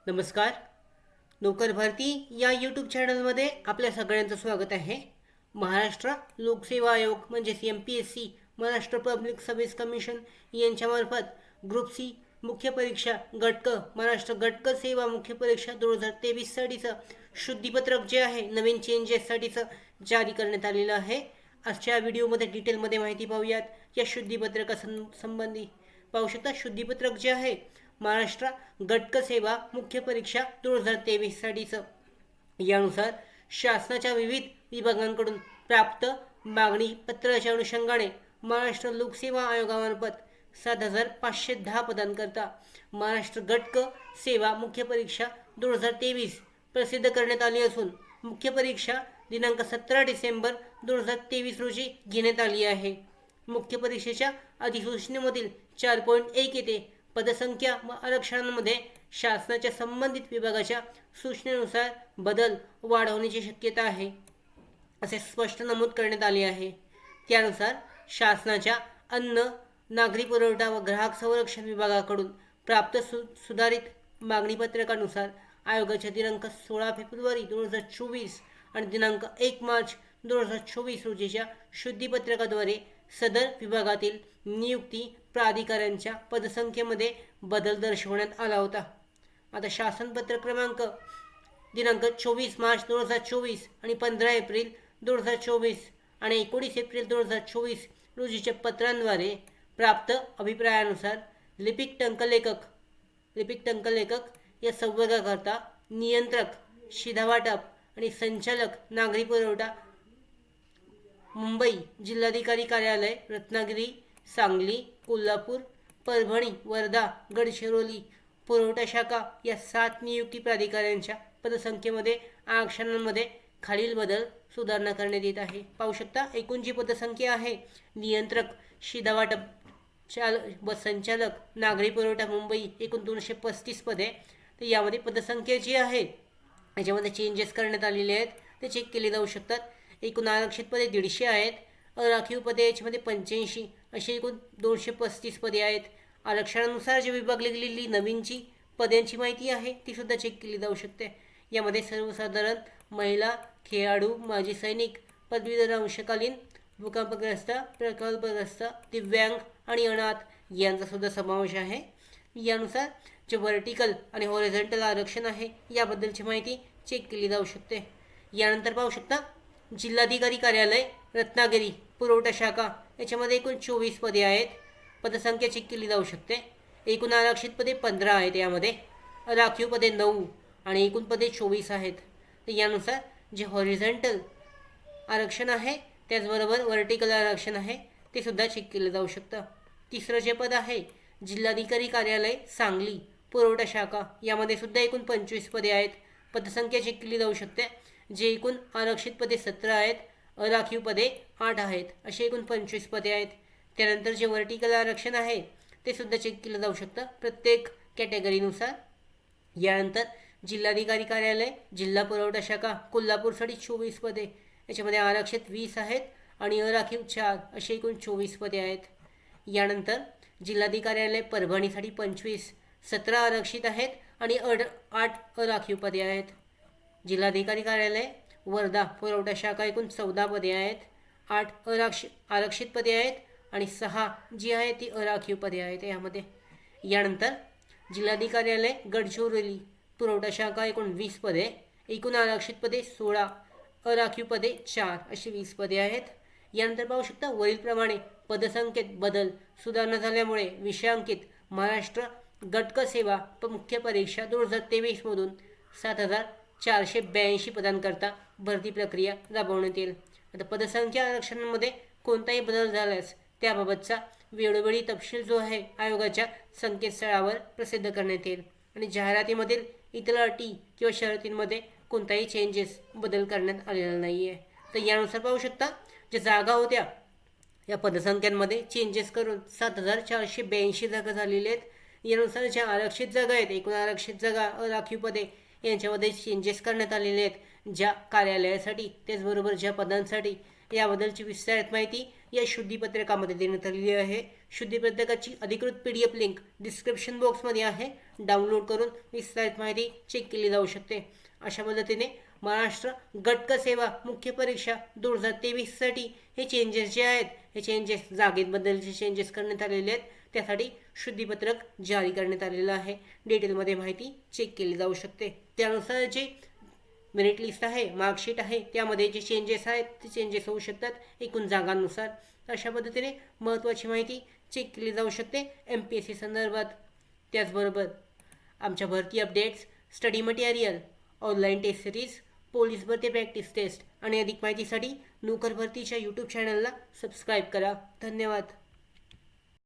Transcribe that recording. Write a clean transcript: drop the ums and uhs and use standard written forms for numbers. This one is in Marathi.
नमस्कार. नोकर भरती या यूट्यूब चॅनलमध्ये आपल्या सगळ्यांचं स्वागत आहे. महाराष्ट्र लोकसेवा आयोग म्हणजेच MPSC, Maharashtra public service commission यांच्यामार्फत ग्रुप सी मुख्य परीक्षा गटक महाराष्ट्र गटक सेवा मुख्य परीक्षा 2023साठीचं शुद्धीपत्रक जे आहे नवीन चेंजेससाठीचं जारी करण्यात आलेलं आहे. आजच्या व्हिडिओमध्ये डिटेलमध्ये माहिती पाहूयात. या शुद्धीपत्रकासंबंधी पाहू शकता. शुद्धीपत्रक जे आहे महाराष्ट्र गटक सेवा मुख्य परीक्षा 2023साठीचं, यानुसार शासनाच्या विविध विभागांकडून प्राप्त मागणी पत्राच्या अनुषंगाने महाराष्ट्र लोकसेवा आयोगामार्फत 7,510 पदांकरता महाराष्ट्र गटक सेवा मुख्य परीक्षा 2023 प्रसिद्ध करण्यात आली असून मुख्य परीक्षा दिनांक 17 डिसेंबर 2023 रोजी घेण्यात आली आहे. मुख्य परीक्षेच्या अधिसूचनेमधील 4.1 येथे पदसंख्या व आरक्षणांमध्ये शासनाच्या संबंधित विभागाच्या सूचनेनुसार बदल वाढवण्याची शक्यता आहे असे स्पष्ट नमूद करण्यात आले आहे. त्यानुसार शासनाच्या अन्न, नागरी पुरवठा व ग्राहक संरक्षण विभागाकडून प्राप्त सुधारित मागणीपत्रकानुसार आयोगाच्या दिनांक 16 फेब्रुवारी 2024 आणि दिनांक 1 मार्च 2024 रोजीच्या शुद्धीपत्रकाद्वारे सदर विभागातील नियुक्ती प्राधिकाऱ्यांच्या पदसंख्येमध्ये बदल दर्शवण्यात आला होता. आता शासनपत्र क्रमांक दिनांक 24 मार्च 2024 आणि 15 एप्रिल 2024 आणि 19 एप्रिल 2024 रोजीच्या पत्रांद्वारे प्राप्त अभिप्रायानुसार लिपिक टंकलेखक या संवर्गाकरता नियंत्रक, शिधावाटप आणि संचालक नागरी पुरवठा मुंबई जिल्हाधिकारी कार्यालय, रत्नागिरी, सांगली, कोल्हापूर, परभणी, वर्धा, गडचिरोली पुरवठा शाखा या 7 नियुक्ती प्राधिकाऱ्यांच्या पदसंख्येमध्ये आरक्षणांमध्ये खालील बदल सुधारणा करण्यात येत आहे. पाहू शकता. एकूण जी पदसंख्या आहे नियंत्रक, शिधावाटप व संचालक नागरी पुरवठा मुंबई एकूण 235 पदे. तर यामध्ये पदसंख्या जी आहे याच्यामध्ये चेंजेस करण्यात आलेले आहेत, ते चेक केले जाऊ शकतात. एकूण आरक्षित पदे 150 आहेत. अराखीव पदे याच्यामध्ये 85 अशी एकूण 235 पदे आहेत. आरक्षणानुसार जे विभागली गेलेली नवीनची पदांची माहिती आहे ती सुद्धा चेक केली जाऊ शकते. यामध्ये सर्वसाधारण, महिला, खेळाडू, माजी सैनिक, पदवीधर अंशकालीन, भूकंपग्रस्त, प्रकल्पग्रस्त, दिव्यांग आणि अनाथ यांचा सुद्धा समावेश आहे. यानुसार जे व्हर्टिकल आणि हॉरिझॉन्टल आरक्षण आहे याबद्दलची माहिती चेक केली जाऊ शकते. यानंतर पाहू शकता जिल्हाधिकारी कार्यालय, रत्नागिरी पुरवठा शाखा याच्यामध्ये एकूण 24 पदे आहेत. पदसंख्या चेक केली जाऊ शकते. एकूण आरक्षित पदे 15 आहेत. यामध्ये राखीव पदे 9 आणि एकूण पदे 24 आहेत. तर यानुसार जे हॉरिझॉन्टल आरक्षण आहे त्याचबरोबर व्हर्टिकल आरक्षण आहे ते सुद्धा चेक केलं जाऊ शकतं. तिसरं जे पद आहे जिल्हाधिकारी कार्यालय, सांगली पुरवठा शाखा यामध्ये सुद्धा एकूण 25 पदे आहेत. पदसंख्या चेक केली जाऊ शकते. जे एकूण आरक्षित पदे 17 आहेत, अराखीव पदे 8 आहेत, असे एकूण 25 पदे आहेत. त्यानंतर जे व्हर्टिकल आरक्षण आहे ते सुद्धा चेक केलं जाऊ शकतं प्रत्येक कॅटेगरीनुसार. यानंतर जिल्हाधिकारी कार्यालय, जिल्हा पुरवठा शाखा कोल्हापूरसाठी 24 पदे, याच्यामध्ये आरक्षित 20 आहेत आणि अराखीव 4 असे एकूण 24 पदे आहेत. यानंतर जिल्हाधिकारी कार्यालय परभणीसाठी 25, 17 आरक्षित आहेत आणि 8 अराखीव पदे आहेत. जिल्हाधिकारी कार्यालय वर्धा पुरवठा शाखा एकूण 14 पदे आहेत, 8 आरक्षित पदे आहेत आणि 6 जी आहे ती अराखीव पदे आहेत यामध्ये. यानंतर जिल्हाधिकारी कार्यालय गडचिरोली पुरवठा शाखा एकूण 20 पदे, एकूण आरक्षित पदे 16, अराखीव पदे 4 अशी 20 पदे आहेत. यानंतर पाहू शकता वरीलप्रमाणे पदसंख्येत बदल सुधारणा झाल्यामुळे विषयांकित महाराष्ट्र गटक सेवा मुख्य परीक्षा 2023 मधून 7,482 पदांकरता भरती प्रक्रिया राबवण्यात येईल. आता पदसंख्या आरक्षणांमध्ये कोणताही बदल झाल्यास त्याबाबतचा वेळोवेळी तपशील जो आहे आयोगाच्या संकेतस्थळावर प्रसिद्ध करण्यात येईल आणि जाहिरातीमधील इतर अटी किंवा शर्तींमध्ये कोणताही बदल करण्यात आलेला नाही आहे. तर यानुसार पाहू शकता ज्या जागा होत्या या पदसंख्यांमध्ये चेंजेस करून 7,482 जागा झालेल्या आहेत. यानुसार ज्या आरक्षित जागा आहेत, एकूण आरक्षित जागा, अराखीव पदे यांच्यामध्ये चेंजेस करण्यात आलेले आहेत. ज्या कार्यालयासाठी त्याचबरोबर ज्या पदांसाठी याबद्दलची विस्तारित माहिती या शुद्धीपत्रकामध्ये देण्यात आलेली आहे. शुद्धीपत्रकाची अधिकृत PDF लिंक डिस्क्रिप्शन बॉक्समध्ये आहे. डाउनलोड करून विस्तारित माहिती चेक केली जाऊ शकते. अशा पद्धतीने महाराष्ट्र गटक सेवा मुख्य परीक्षा 2023साठी हे चेंजेस जे आहेत, हे चेंजेस जागेबद्दलचे चेंजेस करण्यात आलेले आहेत. त्यासाठी शुद्धीपत्रक जारी करण्यात आलेलं आहे. डिटेलमध्ये माहिती चेक केली जाऊ शकते. त्यानुसार जे मेरिट लिस्ट आहे, मार्कशीट आहे, त्यामध्ये जे चेंजेस आहेत ते चेंजेस होऊ शकतात एकूण जागांनुसार. अशा पद्धतीने महत्त्वाची माहिती चेक केली जाऊ शकते MPSC संदर्भात. त्याचबरोबर आमच्या भरती updates, study material, online test series, police भरती प्रॅक्टिस टेस्ट आणि अधिक माहितीसाठी नोकर भरतीच्या YouTube चॅनलला सबस्क्राईब करा. धन्यवाद.